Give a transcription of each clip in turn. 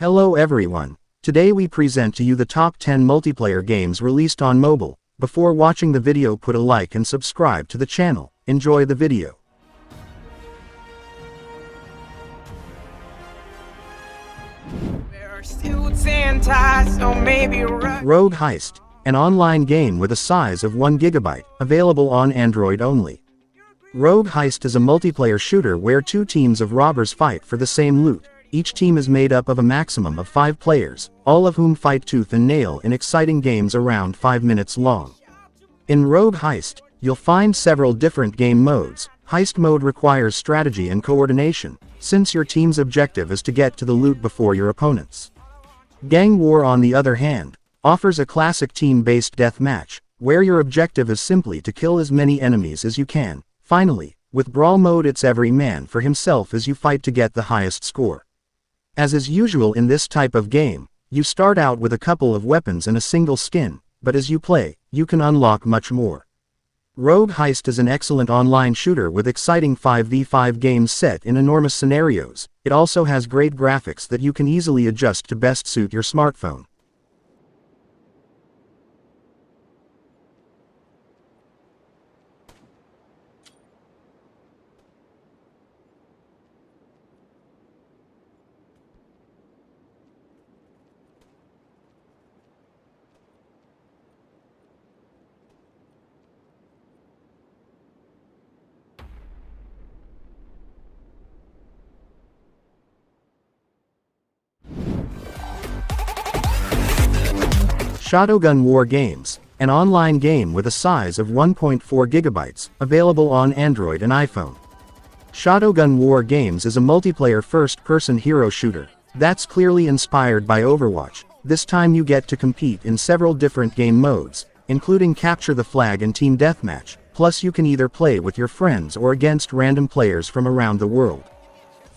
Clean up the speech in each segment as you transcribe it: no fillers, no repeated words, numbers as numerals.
Hello everyone. Today we present to you the top 10 multiplayer games released on mobile. Before watching the video, put a like and subscribe to the channel. Enjoy the video. Rogue Heist, an online game with a size of 1 GB, available on Android only. Rogue Heist is a multiplayer shooter where two teams of robbers fight for the same loot. Each team is made up of a maximum of 5 players, all of whom fight tooth and nail in exciting games around 5 minutes long. In Rogue Heist, you'll find several different game modes. Heist mode requires strategy and coordination, since your team's objective is to get to the loot before your opponents. Gang War, on the other hand, offers a classic team-based deathmatch, where your objective is simply to kill as many enemies as you can. Finally, with Brawl mode, it's every man for himself as you fight to get the highest score. As is usual in this type of game, you start out with a couple of weapons and a single skin, but as you play, you can unlock much more. Rogue Heist is an excellent online shooter with exciting 5v5 games set in enormous scenarios. It also has great graphics that you can easily adjust to best suit your smartphone. Shadowgun War Games, an online game with a size of 1.4 GB, available on Android and iPhone. Shadowgun War Games is a multiplayer first-person hero shooter that's clearly inspired by Overwatch. This time you get to compete in several different game modes, including Capture the Flag and Team Deathmatch, plus you can either play with your friends or against random players from around the world.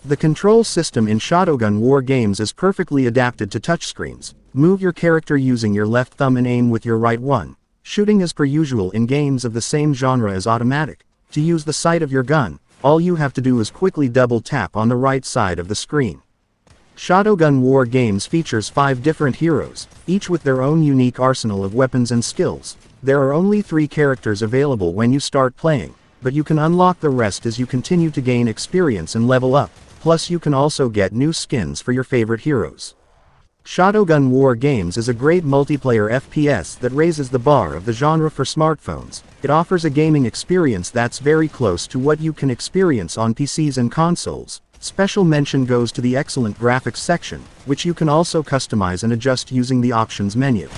The control system in Shadowgun War Games is perfectly adapted to touchscreens. Move your character using your left thumb and aim with your right one. Shooting as per usual in games of the same genre is automatic. To use the sight of your gun, all you have to do is quickly double tap on the right side of the screen. Shadowgun War Games features 5 different heroes, each with their own unique arsenal of weapons and skills. There are only 3 characters available when you start playing, but you can unlock the rest as you continue to gain experience and level up. Plus you can also get new skins for your favorite heroes. Shadowgun War Games is a great multiplayer FPS that raises the bar of the genre for smartphones. It offers a gaming experience that's very close to what you can experience on PCs and consoles. Special mention goes to the excellent graphics section, which you can also customize and adjust using the options menu.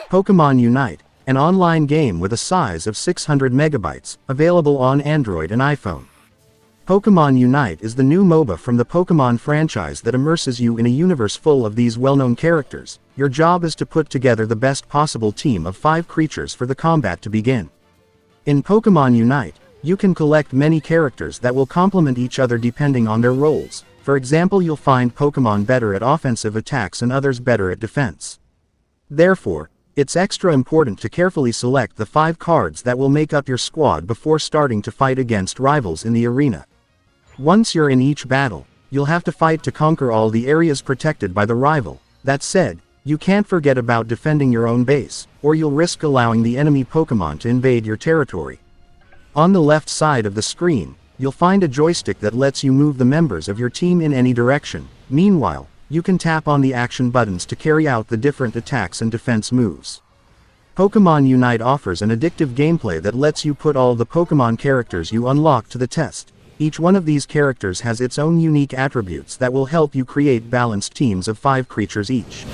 Pokemon Unite, an online game with a size of 600 MB, available on Android and iPhone. Pokemon Unite is the new MOBA from the Pokemon franchise that immerses you in a universe full of these well-known characters. Your job is to put together the best possible team of 5 creatures for the combat to begin. In Pokemon Unite, you can collect many characters that will complement each other depending on their roles. For example, you'll find Pokemon better at offensive attacks and others better at defense. Therefore, it's extra important to carefully select the 5 cards that will make up your squad before starting to fight against rivals in the arena. Once you're in each battle, you'll have to fight to conquer all the areas protected by the rival. That said, you can't forget about defending your own base, or you'll risk allowing the enemy Pokemon to invade your territory. On the left side of the screen, you'll find a joystick that lets you move the members of your team in any direction. Meanwhile, you can tap on the action buttons to carry out the different attacks and defense moves. Pokemon Unite offers an addictive gameplay that lets you put all the Pokemon characters you unlock to the test. Each one of these characters has its own unique attributes that will help you create balanced teams of 5 creatures each.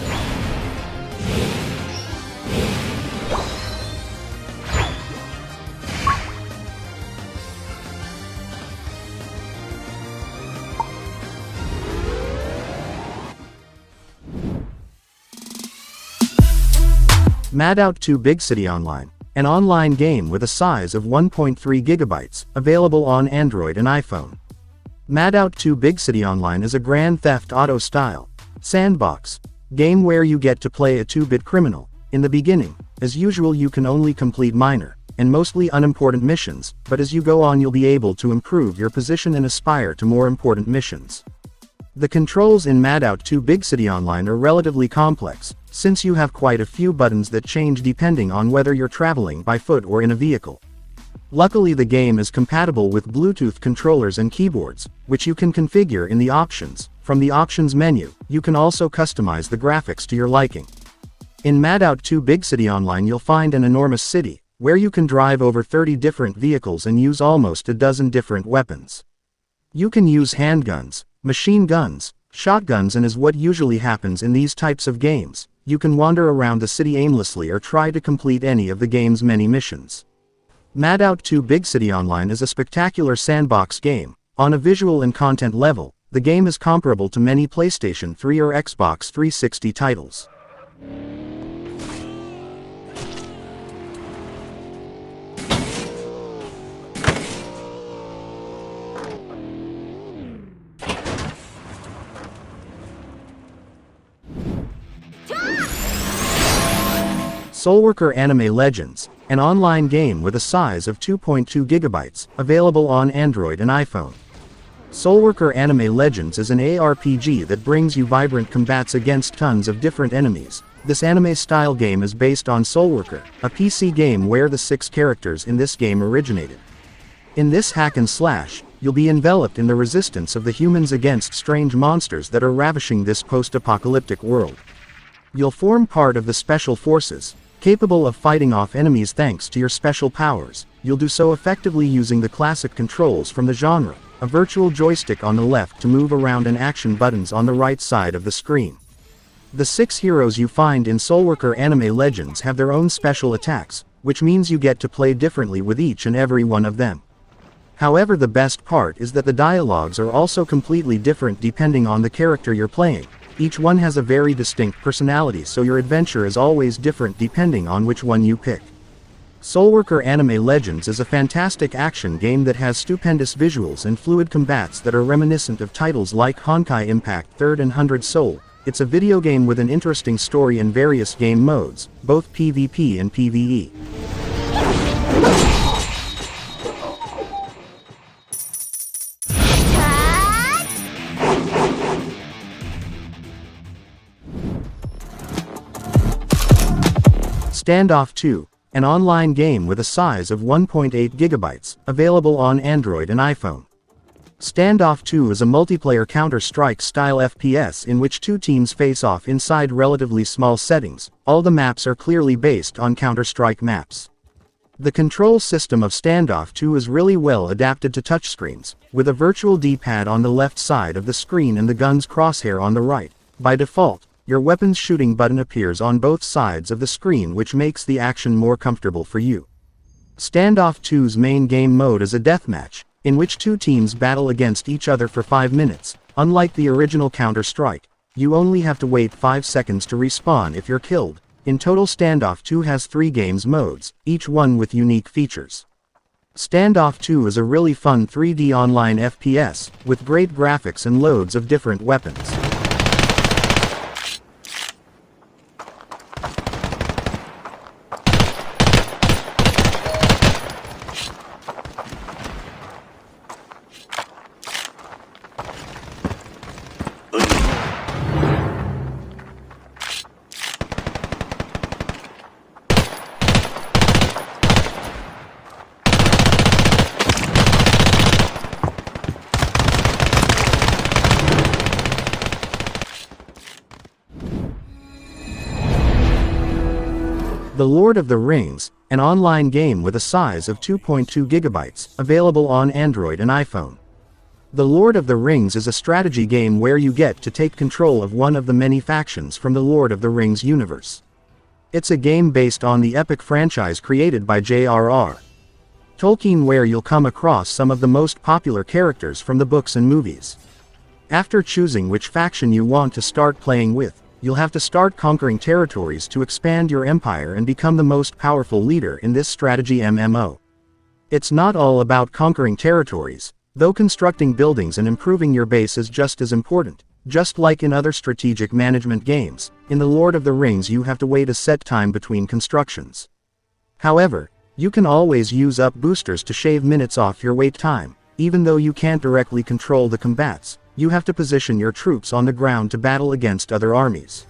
Shadowgun 2 Big City Online, an online game with a size of 1.3 GB, available on Android and iPhone. Shadowgun 2 Big City Online is a Grand Theft Auto-style Sandbox. Game where you get to play a 2-bit criminal. In the beginning, as usual you can only complete minor, and mostly unimportant missions, but as you go on you'll be able to improve your position and aspire to more important missions. The controls in Madout 2 Big City Online are relatively complex, since you have quite a few buttons that change depending on whether you're traveling by foot or in a vehicle. Luckily the game is compatible with Bluetooth controllers and keyboards, which you can configure in the options. From the options menu, you can also customize the graphics to your liking. In Madout 2 Big City Online you'll find an enormous city, where you can drive over 30 different vehicles and use almost a dozen different weapons. You can use handguns, machine guns, shotguns, and as what usually happens in these types of games, you can wander around the city aimlessly or try to complete any of the game's many missions. Madout 2 Big City Online is a spectacular sandbox game. On a visual and content level, the game is comparable to many PlayStation 3 or Xbox 360 titles. Soulworker Anime Legends, an online game with a size of 2.2 GB, available on Android and iPhone. Soulworker Anime Legends is an ARPG that brings you vibrant combats against tons of different enemies. This anime-style game is based on Soulworker, a PC game where the 6 characters in this game originated. In this hack and slash, you'll be enveloped in the resistance of the humans against strange monsters that are ravishing this post-apocalyptic world. You'll form part of the Special Forces, capable of fighting off enemies thanks to your special powers. You'll do so effectively using the classic controls from the genre, a virtual joystick on the left to move around and action buttons on the right side of the screen. The 6 heroes you find in Soulworker Anime Legends have their own special attacks, which means you get to play differently with each and every one of them. However, the best part is that the dialogues are also completely different depending on the character you're playing. Each one has a very distinct personality, so your adventure is always different depending on which one you pick. Soulworker Anime Legends is a fantastic action game that has stupendous visuals and fluid combats that are reminiscent of titles like Honkai Impact 3rd and 100 Soul. It's a video game with an interesting story and various game modes, both PvP and PvE. Standoff II, an online game with a size of 1.8 GB, available on Android and iPhone. Standoff II is a multiplayer Counter-Strike style FPS in which 2 teams face off inside relatively small settings. All the maps are clearly based on Counter-Strike maps. The control system of Standoff II is really well adapted to touchscreens, with a virtual D-pad on the left side of the screen and the gun's crosshair on the right. By default, your weapon's shooting button appears on both sides of the screen, which makes the action more comfortable for you. Standoff II's main game mode is a deathmatch, in which 2 teams battle against each other for 5 minutes. Unlike the original Counter-Strike, you only have to wait 5 seconds to respawn if you're killed. In total, Standoff II has 3 games modes, each one with unique features. Standoff II is a really fun 3D online FPS, with great graphics and loads of different weapons. The Lord of the Rings, an online game with a size of 2.2 GB, available on Android and iPhone. The Lord of the Rings is a strategy game where you get to take control of one of the many factions from the Lord of the Rings universe. It's a game based on the epic franchise created by J.R.R. Tolkien, where you'll come across some of the most popular characters from the books and movies. After choosing which faction you want to start playing with, you'll have to start conquering territories to expand your empire and become the most powerful leader in this strategy MMO. It's not all about conquering territories, though constructing buildings and improving your base is just as important. Just like in other strategic management games, in The Lord of the Rings you have to wait a set time between constructions. However, you can always use up boosters to shave minutes off your wait time. Even though you can't directly control the combats, you have to position your troops on the ground to battle against other armies.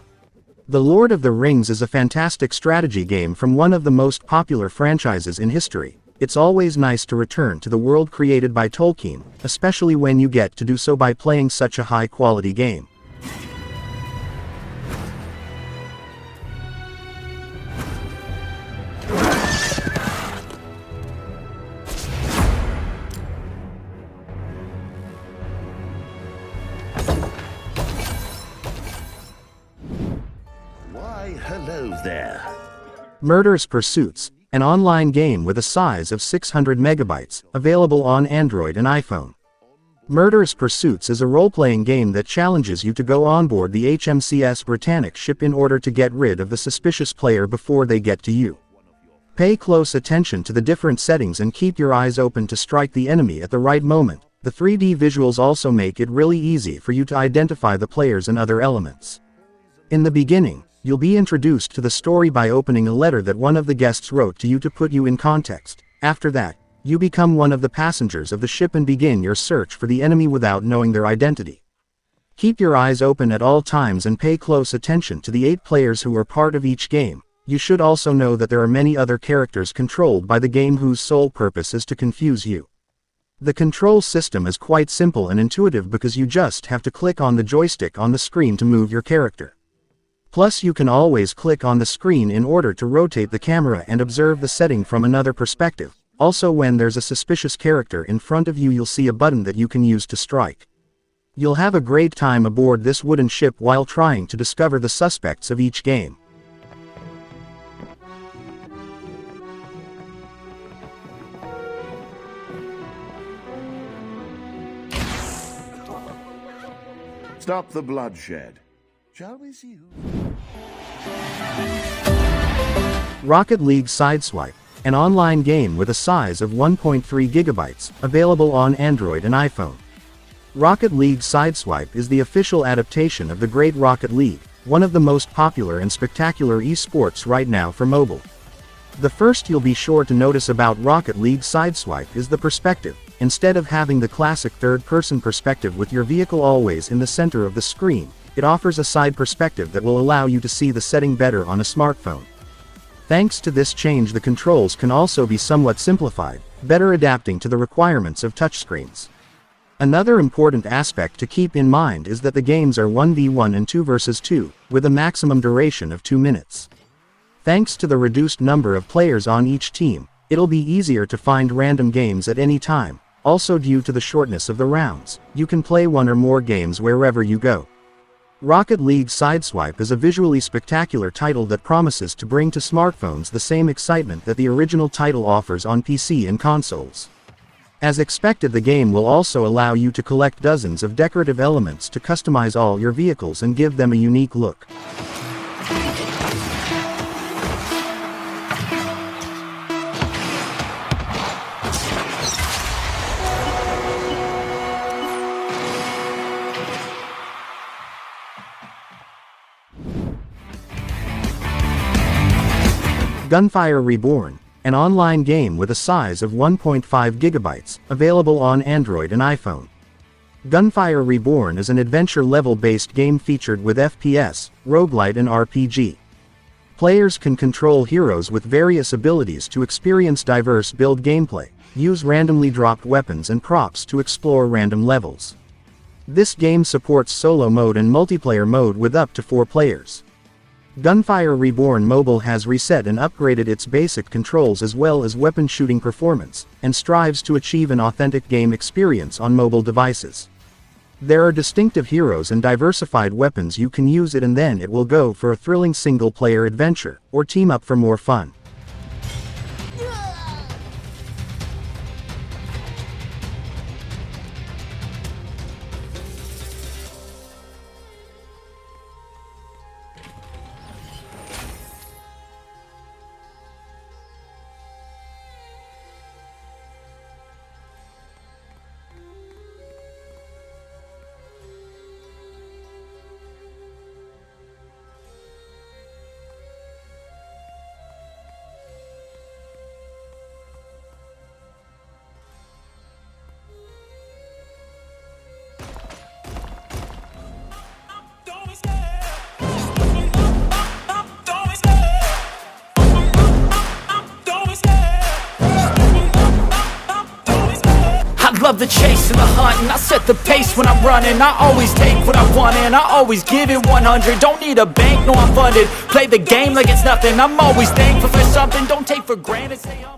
The Lord of the Rings is a fantastic strategy game from one of the most popular franchises in history. It's always nice to return to the world created by Tolkien, especially when you get to do so by playing such a high-quality game. Why, hello there. Murderous Pursuit, an online game with a size of 600 megabytes, available on Android and iPhone. Murderous Pursuit is a role-playing game that challenges you to go on board the HMCS Britannic ship in order to get rid of the suspicious player before they get to you. Pay close attention to the different settings and keep your eyes open to strike the enemy at the right moment. The 3D visuals also make it really easy for you to identify the players and other elements. In the beginning, you'll be introduced to the story by opening a letter that one of the guests wrote to you to put you in context. After that, you become one of the passengers of the ship and begin your search for the enemy without knowing their identity. Keep your eyes open at all times and pay close attention to the 8 players who are part of each game. You should also know that there are many other characters controlled by the game whose sole purpose is to confuse you. The control system is quite simple and intuitive because you just have to click on the joystick on the screen to move your character. Plus you can always click on the screen in order to rotate the camera and observe the setting from another perspective. Also, when there's a suspicious character in front of you, you'll see a button that you can use to strike. You'll have a great time aboard this wooden ship while trying to discover the suspects of each game. Stop the bloodshed. Shall we see who... Rocket League Sideswipe, an online game with a size of 1.3 gigabytes, available on Android and iPhone. Rocket League Sideswipe is the official adaptation of the Great Rocket League, one of the most popular and spectacular esports right now for mobile. The first you'll be sure to notice about Rocket League Sideswipe is the perspective. Instead of having the classic third-person perspective with your vehicle always in the center of the screen, it offers a side perspective that will allow you to see the setting better on a smartphone. Thanks to this change, the controls can also be somewhat simplified, better adapting to the requirements of touchscreens. Another important aspect to keep in mind is that the games are 1v1 and 2 vs 2, with a maximum duration of 2 minutes. Thanks to the reduced number of players on each team, it'll be easier to find random games at any time. Also, due to the shortness of the rounds, you can play one or more games wherever you go. Rocket League Sideswipe is a visually spectacular title that promises to bring to smartphones the same excitement that the original title offers on PC and consoles. As expected, the game will also allow you to collect dozens of decorative elements to customize all your vehicles and give them a unique look. Gunfire Reborn, an online game with a size of 1.5 gigabytes, available on Android and iPhone. Gunfire Reborn is an adventure level-based game featured with FPS, roguelite and RPG. Players can control heroes with various abilities to experience diverse build gameplay, use randomly dropped weapons and props to explore random levels. This game supports solo mode and multiplayer mode with up to 4 players. Gunfire Reborn Mobile has reset and upgraded its basic controls as well as weapon shooting performance, and strives to achieve an authentic game experience on mobile devices. There are distinctive heroes and diversified weapons you can use it, and then it will go for a thrilling single-player adventure, or team up for more fun. the chase and the hunt, and I set the pace when I'm running. I always take what I want and I always give it 100. Don't need a bank, no I'm funded. Play the game like it's nothing. I'm always thankful for something. Don't take for granted, stay humble.